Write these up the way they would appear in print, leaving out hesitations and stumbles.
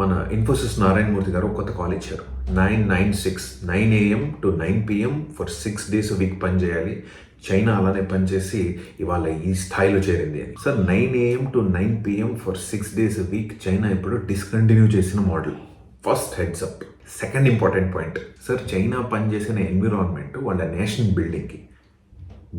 మన ఇన్ఫోసిస్ నారాయణమూర్తి గారు ఒక కొత్త కాల్ ఇచ్చారు. 9 AM to 9 PM for 6 days a week పని చేయాలి. చైనా అలానే పనిచేసి ఇవాళ ఈ స్థాయిలో చేరింది అని. Sir 9 AM to 9 PM for 6 days a week China ఇప్పుడు డిస్కంటిన్యూ చేసిన model. First heads up. Second important point, sir China పనిచేసిన ఎన్విరాన్మెంట్ వాళ్ళ నేషనల్ బిల్డింగ్కి,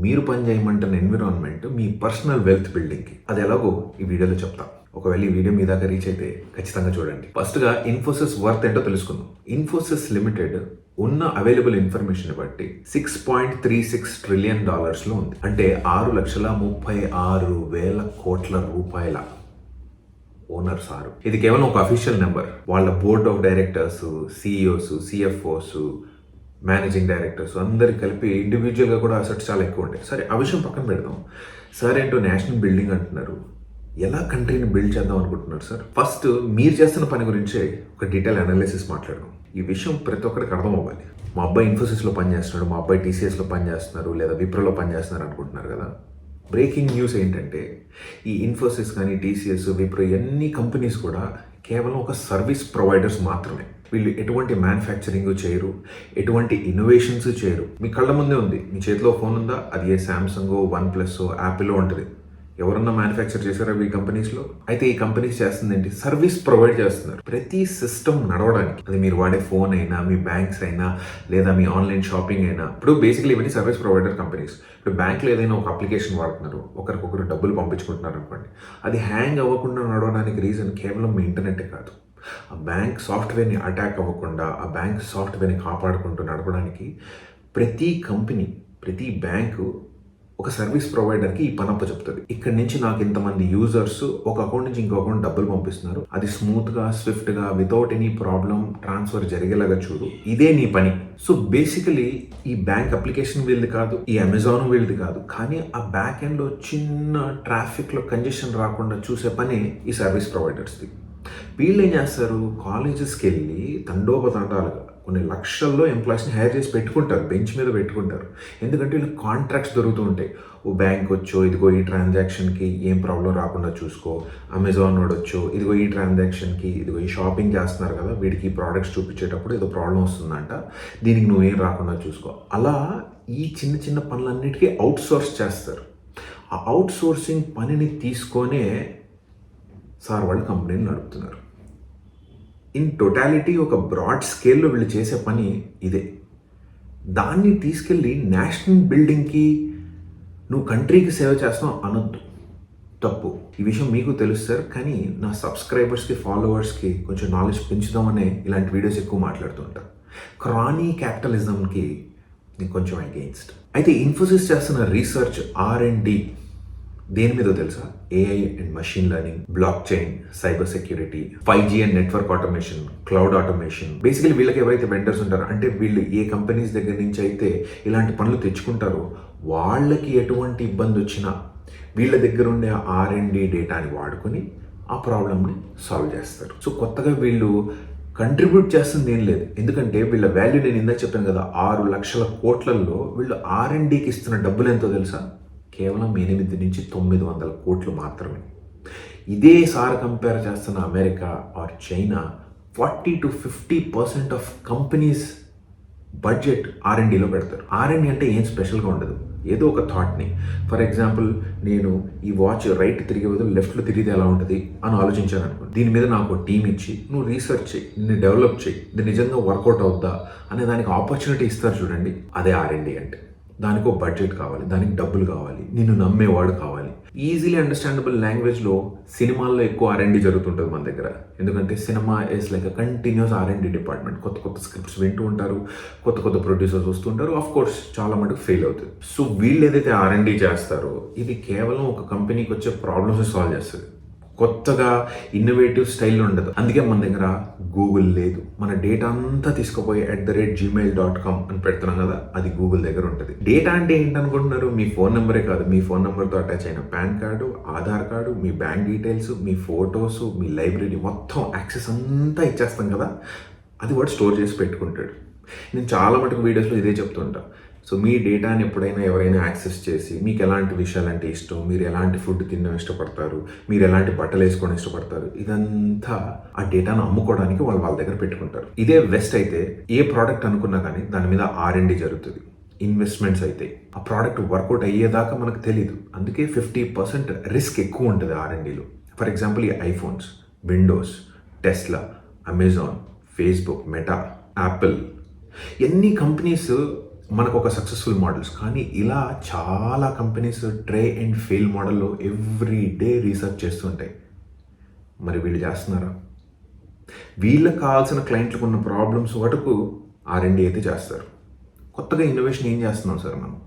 మీరు పని చేయమంటున్న ఎన్విరాన్మెంట్ మీ పర్సనల్ వెల్త్ బిల్డింగ్కి. అది ఎలాగో ఈ వీడియోలో చెప్తాం. ఒకవేళ ఈ వీడియో మీ దాకా రీచ్ అయితే ఖచ్చితంగా చూడండి. ఫస్ట్గా ఇన్ఫోసిస్ వర్త్ ఏంటో తెలుసుకుందాం. ఇన్ఫోసిస్ లిమిటెడ్ ఉన్న అవైలబుల్ ఇన్ఫర్మేషన్ బట్టి $6.36 trillion ఉంది. అంటే 6,36,000 కోట్ల రూపాయల ఓనర్ సారు. ఇది కేవలం ఒక అఫీషియల్ నెంబర్. వాళ్ళ board of directors, CEOs, CFOs, managing directors అందరికి కలిపి ఇండివిజువల్గా కూడా అసెట్స్ చాలా ఎక్కువ ఉంటాయి. సరే, ఆ విషయం పక్కన పెడదాం. సార్ ఏంటో నేషనల్ బిల్డింగ్ అంటున్నారు. ఎలా కంట్రీని బిల్డ్ చేద్దాం అనుకుంటున్నారు సార్? ఫస్ట్ మీరు చేస్తున్న పని గురించే ఒక డీటెయిల్ అనాలిసిస్ మాట్లాడదాం. ఈ విషయం ప్రతి ఒక్కరికి అర్థం అవ్వాలి. మా అబ్బాయి ఇన్ఫోసిస్లో పనిచేస్తున్నాడు, మా అబ్బాయి టీసీఎస్లో పనిచేస్తున్నారు, లేదా విప్రోలో పనిచేస్తున్నారు అనుకుంటున్నారు కదా. బ్రేకింగ్ న్యూస్ ఏంటంటే ఈ ఇన్ఫోసిస్ కానీ టీసీఎస్, విప్రో ఎన్ని కంపెనీస్ కూడా కేవలం ఒక సర్వీస్ ప్రొవైడర్స్ మాత్రమే. వీళ్ళు ఎటువంటి మ్యానుఫ్యాక్చరింగ్ చేయరు, ఎటువంటి ఇన్నోవేషన్స్ చేయరు. మీ కళ్ళ ముందే ఉంది, మీ చేతిలో ఫోన్ ఉందా, అది ఏ శాంసంగ్, OnePlus, యాపిల్ ఉంటుంది. ఎవరన్నా మ్యానుఫ్యాక్చర్ చేశారా ఈ కంపెనీస్లో? అయితే ఈ కంపెనీస్ చేస్తుంది ఏంటి? సర్వీస్ ప్రొవైడ్ చేస్తున్నారు. ప్రతి సిస్టమ్ నడవడానికి, అది మీరు వాడే ఫోన్ అయినా, మీ బ్యాంక్స్ అయినా, లేదా మీ ఆన్లైన్ షాపింగ్ అయినా, ఇప్పుడు బేసిక్లీ ఇవన్నీ సర్వీస్ ప్రొవైడర్ కంపెనీస్. ఇప్పుడు బ్యాంక్లో ఏదైనా ఒక అప్లికేషన్ వాడుతున్నారు, ఒకరికొకరు డబ్బులు పంపించుకుంటున్నారు అనుకోండి, అది హ్యాంగ్ అవ్వకుండా నడవడానికి రీజన్ కేవలం మీ ఇంటర్నెట్టే కాదు. ఆ బ్యాంక్ సాఫ్ట్వేర్ని అటాక్ అవ్వకుండా, ఆ బ్యాంక్ సాఫ్ట్వేర్ని కాపాడుకుంటూ నడపడానికి ప్రతి కంపెనీ, ప్రతి బ్యాంకు ఒక సర్వీస్ ప్రొవైడర్కి ఈ పనప్ప చెప్తుంది. ఇక్కడి నుంచి నాకు ఇంతమంది యూజర్స్ ఒక అకౌంట్ నుంచి ఇంకో అకౌంట్ డబ్బులు పంపిస్తున్నారు, అది స్మూత్గా, స్విఫ్ట్గా, వితౌట్ ఎనీ ప్రాబ్లం ట్రాన్స్ఫర్ జరిగేలాగా చూడు, ఇదే నీ పని. సో బేసికలీ ఈ బ్యాంక్ అప్లికేషన్ వీళ్ళది కాదు, ఈ అమెజాన్ వీళ్ళది కాదు, కానీ ఆ బ్యాక్ ఎండ్లో చిన్న ట్రాఫిక్లో కంజెషన్ రాకుండా చూసే పని ఈ సర్వీస్ ప్రొవైడర్స్ది. వీళ్ళు ఏం చేస్తారు? కాలేజెస్కి వెళ్ళి తండోపతండాలుగా కొన్ని లక్షల్లో ఎంప్లాయీస్ని హైర్ చేసి పెట్టుకుంటారు, బెంచ్ మీద పెట్టుకుంటారు. ఎందుకంటే వీళ్ళకి కాంట్రాక్ట్స్ దొరుకుతూ ఉంటాయి. ఓ బ్యాంక్ వచ్చో, ఇదిగో ఈ ట్రాన్సాక్షన్కి ఏం ప్రాబ్లం రాకుండా చూసుకో. అమెజాన్ వాడు వచ్చో, ఇదిగో ఈ ట్రాన్సాక్షన్కి, ఇదిగో ఈ షాపింగ్ చేస్తున్నారు కదా, వీడికి ఈ ప్రోడక్ట్స్ చూపించేటప్పుడు ఏదో ప్రాబ్లం వస్తుందంట, దీనికి నువ్వేం రాకుండా చూసుకో. అలా ఈ చిన్న చిన్న పనులన్నిటికీ అవుట్ సోర్స్ చేస్తారు. ఆ అవుట్ సోర్సింగ్ పనిని తీసుకొనే సార్ వాళ్ళు కంపెనీని నడుపుతున్నారు. ఇన్ టోటాలిటీ ఒక బ్రాడ్ స్కేల్లో వీళ్ళు చేసే పని ఇదే. దాన్ని తీసుకెళ్ళి నేషనల్ బిల్డింగ్కి నువ్వు కంట్రీకి సేవ చేస్తావు అనొద్దు, తప్పు. ఈ విషయం మీకు తెలుసు సార్, కానీ నా సబ్స్క్రైబర్స్కి, ఫాలోవర్స్కి కొంచెం నాలెడ్జ్ పెంచుదామనే ఇలాంటి వీడియోస్ ఎక్కువ మాట్లాడుతుంటాను. క్రానీ క్యాపిటలిజంకి నేను కొంచెం అగెయిన్స్ట్. అయితే ఇన్ఫోసిస్ చేస్తున్న రీసెర్చ్ R&D దేని మీద తెలుసా? AI and machine learning, block chain, cyber security, 5G and network automation, cloud automation. Basically వీళ్ళకి ఎవరైతే వెండర్స్ ఉంటారో, అంటే వీళ్ళు ఏ కంపెనీస్ దగ్గర నుంచి అయితే ఇలాంటి పనులు తెచ్చుకుంటారో, వాళ్ళకి ఎటువంటి ఇబ్బంది వచ్చినా వీళ్ళ దగ్గర ఉండే R&D డేటాని వాడుకొని ఆ ప్రాబ్లమ్ని సాల్వ్ చేస్తారు. సో కొత్తగా వీళ్ళు కంట్రిబ్యూట్ చేస్తుంది ఏం లేదు. ఎందుకంటే వీళ్ళ వాల్యూ నేను ఇందాక చెప్పాను కదా, 6 లక్షల కోట్లలో వీళ్ళు R&Dకి ఇస్తున్న డబ్బులు ఎంతో తెలుసా? కేవలం 8 నుంచి 900 కోట్లు మాత్రమే. ఇదే సార్ కంపేర్ చేస్తున్న America or China 40 to 50% of companies budget R&Dలో పెడతారు. R&D అంటే ఏం స్పెషల్గా ఉండదు, ఏదో ఒక థాట్ని. ఫర్ ఎగ్జాంపుల్, నేను ఈ వాచ్ రైట్ తిరిగే బదులు లెఫ్ట్లో తిరిగితే ఎలా ఉంటుంది అని ఆలోచించాను అనుకో. దీని మీద నాకు టీం ఇచ్చి నువ్వు రీసెర్చ్ చేయి, దీన్ని డెవలప్ చేయి, ఇది నిజంగా వర్కౌట్ అవుద్దా అనే దానికి ఆపర్చునిటీ ఇస్తారు చూడండి, అదే R&D అంటే. దానికి ఒక బడ్జెట్ కావాలి, దానికి డబ్బులు కావాలి, నిన్ను నమ్మేవాడు కావాలి. ఈజీలీ అండర్స్టాండబుల్ లాంగ్వేజ్లో సినిమాల్లో ఎక్కువ R&D జరుగుతుంటుంది మన దగ్గర. ఎందుకంటే cinema is like a continuous R&D department. కొత్త కొత్త స్క్రిప్ట్స్ వింటూ ఉంటారు, కొత్త కొత్త ప్రొడ్యూసర్స్ వస్తుంటారు. ఆఫ్ కోర్స్ చాలా మటుకు ఫెయిల్ అవుతుంది. సో వీళ్ళు ఏదైతే R&D చేస్తారో ఇది కేవలం ఒక కంపెనీకి వచ్చే ప్రాబ్లమ్స్ సాల్వ్ చేస్తుంది. కొత్తగా ఇన్నోవేటివ్ స్టైల్ ఉండదు. అందుకే మన దగ్గర గూగుల్ లేదు. మన డేటా అంతా తీసుకుపోయి @gmail.com అని పెడుతున్నాం కదా, అది గూగుల్ దగ్గర ఉంటుంది. డేటా అంటే ఏంటనుకుంటున్నారు? మీ ఫోన్ నెంబరే కాదు, మీ ఫోన్ నెంబర్తో అటాచ్ అయిన పాన్ కార్డు, ఆధార్ కార్డు, మీ బ్యాంక్ డీటెయిల్స్, మీ ఫొటోస్, మీ లైబ్రరీ మొత్తం యాక్సెస్ అంతా ఇచ్చేస్తాం కదా, అది వాడు స్టోర్ చేసి పెట్టుకుంటాడు. నేను చాలా మటుకు వీడియోస్లో ఇదే చెప్తుంటా. సో మీ డేటాని ఎప్పుడైనా ఎవరైనా యాక్సెస్ చేసి మీకు ఎలాంటి విషయాలంటే ఇష్టం, మీరు ఎలాంటి ఫుడ్ తినడం ఇష్టపడతారు, మీరు ఎలాంటి బట్టలు వేసుకోవడం ఇష్టపడతారు, ఇదంతా ఆ డేటాను అమ్ముకోవడానికి వాళ్ళ దగ్గర పెట్టుకుంటారు. ఇదే వెస్ట్ అయితే ఏ ప్రోడక్ట్ అనుకున్నా కానీ దాని మీద R&D జరుగుతుంది, ఇన్వెస్ట్మెంట్స్ అయితే ఆ ప్రోడక్ట్ వర్కౌట్ అయ్యేదాకా మనకు తెలియదు. అందుకే 50% రిస్క్ ఎక్కువ ఉంటుంది R&Dలో. ఫర్ ఎగ్జాంపుల్ ఈ iPhones, Windows, Tesla, Amazon, Facebook, meta, Apple, ఎన్ని కంపెనీస్ మనకు ఒక సక్సెస్ఫుల్ మోడల్స్. కానీ ఇలా చాలా కంపెనీస్ ట్రై అండ్ ఫెయిల్ మోడల్లో ఎవ్రీ డే రీసెర్చ్ చేస్తుంటాయి. మరి వీళ్ళు చేస్తున్నారా? వీళ్ళకి కావాల్సిన క్లయింట్లకు ఉన్న ప్రాబ్లమ్స్ వరకు R&D అయితే చేస్తారు. కొత్తగా ఇన్నోవేషన్ ఏం చేస్తున్నాం సార్ మనం?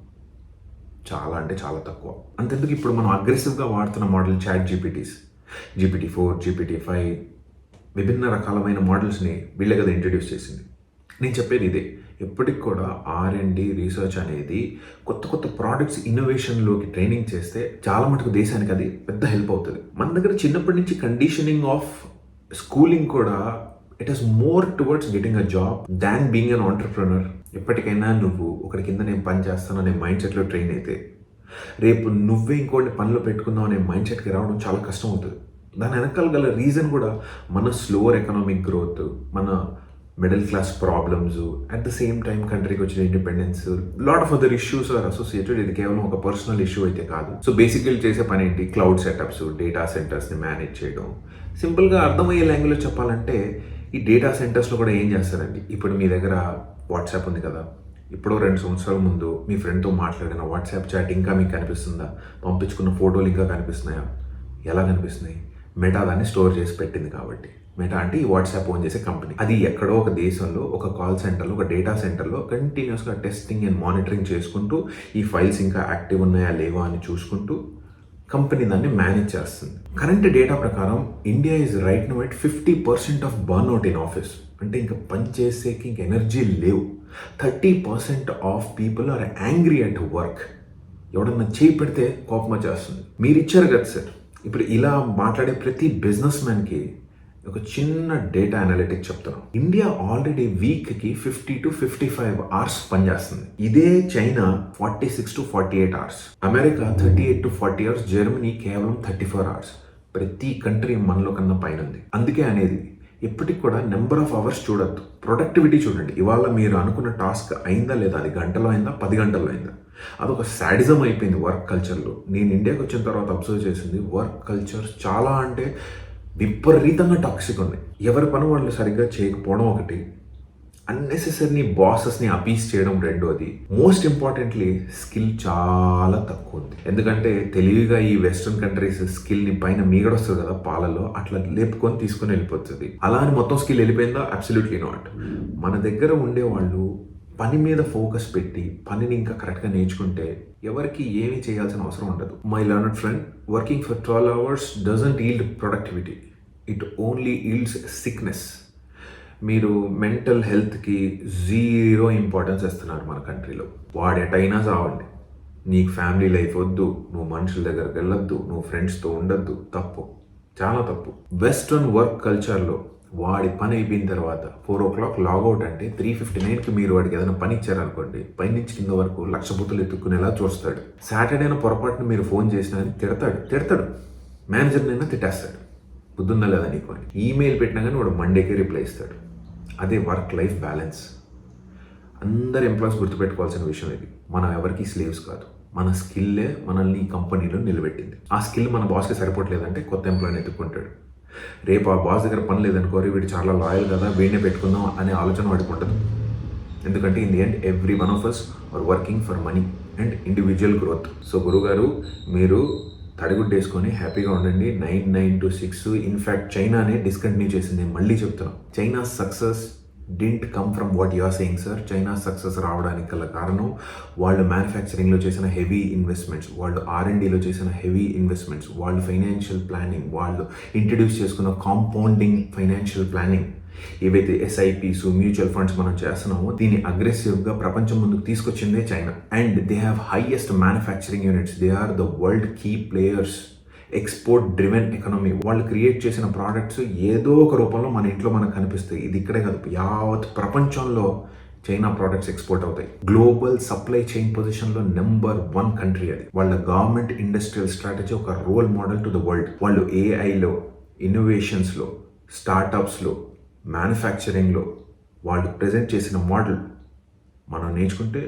చాలా అంటే చాలా తక్కువ. అంతెందుకు ఇప్పుడు మనం అగ్రెసివ్గా వాడుతున్న మోడల్ GPT-4, GPT-5 విభిన్న రకాలమైన మోడల్స్ని వీళ్ళే కదా ఇంట్రడ్యూస్ చేసింది. నేను చెప్పేది ఇదే, ఎప్పటికి కూడా R&D రీసెర్చ్ అనేది కొత్త కొత్త ప్రోడక్ట్స్ ఇన్నోవేషన్లోకి ట్రైనింగ్ చేస్తే చాలా మటుకు దేశానికి అది పెద్ద హెల్ప్ అవుతుంది. మన దగ్గర చిన్నప్పటి నుంచి కండిషనింగ్ ఆఫ్ స్కూలింగ్ కూడా it is more towards getting a job than being an entrepreneur. ఎప్పటికైనా నువ్వు ఒకటి కింద నేను పని చేస్తాను అనే మైండ్ సెట్లో ట్రైన్ అయితే రేపు నువ్వే ఇంకోటి పనిలో పెట్టుకుందాం అనే మైండ్ సెట్కి రావడం చాలా కష్టం అవుతుంది. దాని వెనకాల గల రీజన్ కూడా మన స్లోవర్ ఎకనామిక్ గ్రోత్, మన middle class problems, at the same time కంట్రీకి వచ్చిన independence, lot of other issues are associated. ఇది కేవలం ఒక పర్సనల్ ఇష్యూ అయితే కాదు. సో బేసిక్గా చేసే పని ఏంటి? క్లౌడ్ సెటప్స్, డేటా సెంటర్స్ని మేనేజ్ చేయడం. సింపుల్గా అర్థమయ్యే లాంగ్వేజ్లో చెప్పాలంటే ఈ డేటా సెంటర్స్లో కూడా ఏం చేస్తారండి, ఇప్పుడు మీ దగ్గర వాట్సాప్ ఉంది కదా, ఇప్పుడు 2 సంవత్సరాల ముందు మీ ఫ్రెండ్తో మాట్లాడిన వాట్సాప్ చాట్ ఇంకా మీకు కనిపిస్తుందా? పంపించుకున్న ఫోటోలు ఇంకా కనిపిస్తున్నాయా? ఎలా కనిపిస్తున్నాయి? మెటా దాన్ని స్టోర్ చేసి పెట్టింది కాబట్టి. మెటా అంటే ఈ వాట్సాప్ ఓన్ చేసే కంపెనీ. అది ఎక్కడో ఒక దేశంలో ఒక కాల్ సెంటర్లో, ఒక డేటా సెంటర్లో కంటిన్యూస్గా టెస్టింగ్ అండ్ మానిటరింగ్ చేసుకుంటూ ఈ ఫైల్స్ ఇంకా యాక్టివ్ ఉన్నాయా లేవా అని చూసుకుంటూ కంపెనీ దాన్ని మేనేజ్ చేస్తుంది. కరెంట్ డేటా ప్రకారం India is right now at 50% of burnout in office. అంటే ఇంకా పని చేసేకి ఇంక ఎనర్జీ లేవు. 30% of people are angry at work. ఎవడన్నా చేయి పెడితే కోపం వచ్చేస్తుంది. మీరు ఇచ్చారు కదా సార్. ఇప్పుడు ఇలా మాట్లాడే ప్రతి బిజినెస్ మ్యాన్కి ఒక చిన్న డేటా అనలిటిక్ చెప్తున్నాం. ఇండియా ఆల్రెడీ వీక్కి 50 to 55 అవర్స్ పనిచేస్తుంది. ఇదే China 46 to 48 hours, America 38 to 40 hours, Germany కేవలం 34 అవర్స్. ప్రతి కంట్రీ మనలో కన్నా పైన ఉంది. అందుకే అనేది ఎప్పటికి కూడా నెంబర్ ఆఫ్ అవర్స్ చూడొద్దు, ప్రొడక్టివిటీ చూడండి. ఇవాళ మీరు అనుకున్న టాస్క్ అయిందా లేదా, అది గంటలో అయిందా 10 గంటల్లో అయిందా? అదొక సాడిజం అయిపోయింది వర్క్ కల్చర్లో. నేను ఇండియాకి వచ్చిన తర్వాత అబ్జర్వ్ చేసింది వర్క్ కల్చర్ చాలా అంటే విపరీతంగా టాక్సిక్ ఉన్నాయి. ఎవరి పని వాళ్ళు సరిగ్గా చేయకపోవడం ఒకటి, అన్నెసెసరీ బాసెస్ని అపీస్ చేయడం రెండోది, మోస్ట్ ఇంపార్టెంట్లీ స్కిల్ చాలా తక్కువ ఉంది. ఎందుకంటే తెలివిగా ఈ వెస్ట్రన్ కంట్రీస్ స్కిల్ని పైన మీగడొస్తుంది కదా పాలలో, అట్లా లేపుకొని తీసుకొని వెళ్ళిపోతుంది. అలా అని మొత్తం స్కిల్ వెళ్ళిపోయిందా? Absolutely not. మన దగ్గర ఉండేవాళ్ళు పని మీద ఫోకస్ పెట్టి పనిని ఇంకా కరెక్ట్గా నేర్చుకుంటే ఎవరికి ఏమీ చేయాల్సిన అవసరం ఉండదు. My learned friend, working for 12 hours doesn't yield productivity, it only yields sickness. మీరు మెంటల్ హెల్త్కి 0 ఇంపార్టెన్స్ ఇస్తున్నారు మన కంట్రీలో. వాడెటైనా చావండి, నీకు ఫ్యామిలీ లైఫ్ వద్దు, నువ్వు మనుషుల దగ్గరికి వెళ్ళొద్దు, నువ్వు ఫ్రెండ్స్తో ఉండొద్దు. తప్పు, చాలా తప్పు. వెస్ట్రన్ వర్క్ కల్చర్లో వాడి పని అయిపోయిన తర్వాత 4 o'clock లాగౌట్ అంటే 3:59కి మీరు వాడికి ఏదైనా పని ఇచ్చారనుకోండి, పైనుంచి కింద వరకు 1,00,000 బుద్ధులు ఎత్తుక్కునేలా చూస్తాడు. సాటర్డేన పొరపాటున మీరు ఫోన్ చేసినా తిడతాడు, మేనేజర్నైనా తిట్టేస్తాడు, బుద్ధుందా లేదా నీకు అని. ఈమెయిల్ పెట్టినా కానీ వాడు మండేకే రిప్లై ఇస్తాడు. అదే వర్క్ లైఫ్ బ్యాలెన్స్. అందరు ఎంప్లాయీస్ గుర్తుపెట్టుకోవాల్సిన విషయం ఇది. మనం ఎవరికి స్లేవ్స్ కాదు, మన స్కిల్లే మనల్ని ఈ కంపెనీలో నిలబెట్టింది. ఆ స్కిల్ మన బాస్కి సరిపోవట్లేదంటే కొత్త ఎంప్లాయీని ఎత్తుక్కుంటాడు. రేపు ఆ బాస్ దగ్గర పని లేదనుకోరి, వీడు చాలా లాయల్ కదా, వీడినే పెట్టుకుందాం అనే ఆలోచన వాడికి ఉండదు. ఎందుకంటే in the end every one of us are working for money and individual growth. So గురుగారు, మీరు తడిగుడ్డు వేసుకొని హ్యాపీగా ఉండండి. 9 to 6 ఇన్ఫ్యాక్ట్ చైనానే డిస్కంటిన్యూ చేసింది. నేను మళ్ళీ చెప్తున్నాను, China success didn't come from what you are saying sir. China success రావడానికి గల కారణం వాళ్ళు మ్యానుఫ్యాక్చరింగ్లో చేసిన హెవీ ఇన్వెస్ట్మెంట్స్, వాళ్ళు R&Dలో చేసిన హెవీ ఇన్వెస్ట్మెంట్స్, వాళ్ళు ఫైనాన్షియల్ ప్లానింగ్, వాళ్ళు ఇంట్రడ్యూస్ చేసుకున్న కాంపౌండింగ్ ఫైనాన్షియల్ ప్లానింగ్, ఏవైతే SIPs, మ్యూచువల్ ఫండ్స్ మనం చేస్తున్నామో దీన్ని అగ్రెసివ్గా ప్రపంచం ముందుకు తీసుకొచ్చిందే China. And they have highest manufacturing units, they are the world key players. Export driven economy. వాళ్ళు క్రియేట్ చేసిన ప్రోడక్ట్స్ ఏదో ఒక రూపంలో మన ఇంట్లో మనకు కనిపిస్తాయి. ఇది ఇక్కడే కాదు, యావత్ ప్రపంచంలో చైనా ప్రోడక్ట్స్ ఎక్స్పోర్ట్ అవుతాయి. గ్లోబల్ సప్లై చైన్ పొజిషన్లో నెంబర్ 1 కంట్రీ అది. వాళ్ళ గవర్నమెంట్ ఇండస్ట్రియల్ స్ట్రాటజీ ఒక role model to the world. వాళ్ళు ఏఐలో, ఇన్నోవేషన్స్లో, స్టార్టప్స్లో, మ్యానుఫ్యాక్చరింగ్లో వాళ్ళు ప్రజెంట్ చేసిన మోడల్ మనం నేర్చుకుంటే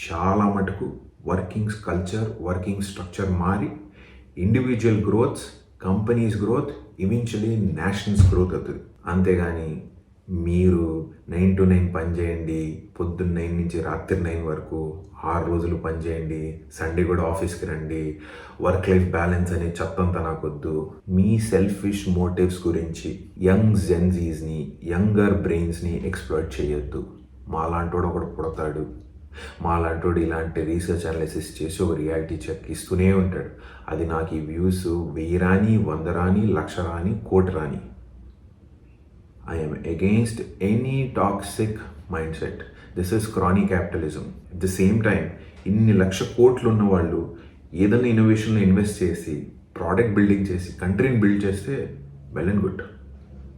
చాలా మటుకు వర్కింగ్ కల్చర్, వర్కింగ్ స్ట్రక్చర్ మారి individual growths, companies growth, eventually nationals growth అవుతుంది. అంతేగాని మీరు 9 to 9 పని చేయండి, పొద్దున్న 9 నుంచి రాత్రి 9 వరకు 6 రోజులు పని చేయండి, సండే కూడా ఆఫీస్కి రండి, వర్క్ లైఫ్ బ్యాలెన్స్ అనే చెత్తంతా నాకొద్దు. మీ సెల్ఫిష్ మోటివ్స్ గురించి యంగ్ జెన్జీస్ని, యంగర్ బ్రెయిన్స్ని ఎక్స్ప్లోయిట్ చేయొద్దు. మాలాంటోడు ఒకడు పుడతాడు, మాలాంటోడు ఇలాంటి రీసెర్చ్ అనాలిసిస్ చేసి ఒక రియాలిటీ చెక్ ఇస్తూనే ఉంటాడు. అది నాకు ఈ వ్యూస్ 1000 రాని, 100 రాని, 1,00,000 రాని, 1,00,00,000 రాని. I am against any toxic mindset. This is crony capitalism. At the same time, ఇన్ని 1,00,000 కోట్లు ఉన్న వాళ్ళు ఏదైనా ఇన్నోవేషన్లో ఇన్వెస్ట్ చేసి, ప్రోడక్ట్ బిల్డింగ్ చేసి, కంట్రీని బిల్డ్ చేస్తే వెల్ అండ్ గుడ్.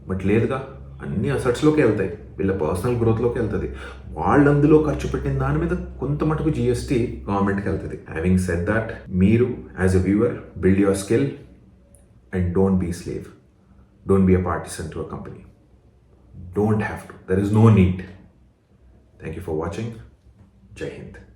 బట్ లేదుగా, అన్ని అసెట్స్లోకి వెళ్తాయి, వీళ్ళ పర్సనల్ గ్రోత్లోకి వెళ్తుంది. వాళ్ళు అందులో ఖర్చు పెట్టిన దాని మీద కొంత మటుకు జిఎస్టీ గవర్నమెంట్కి వెళ్తుంది. హ్యావింగ్ సెడ్ దట్, మీరు as a viewer build your skill and don't be slave. Don't be a partisan to a company. Don't have to. There is no need. Thank you for watching. Jai Hind.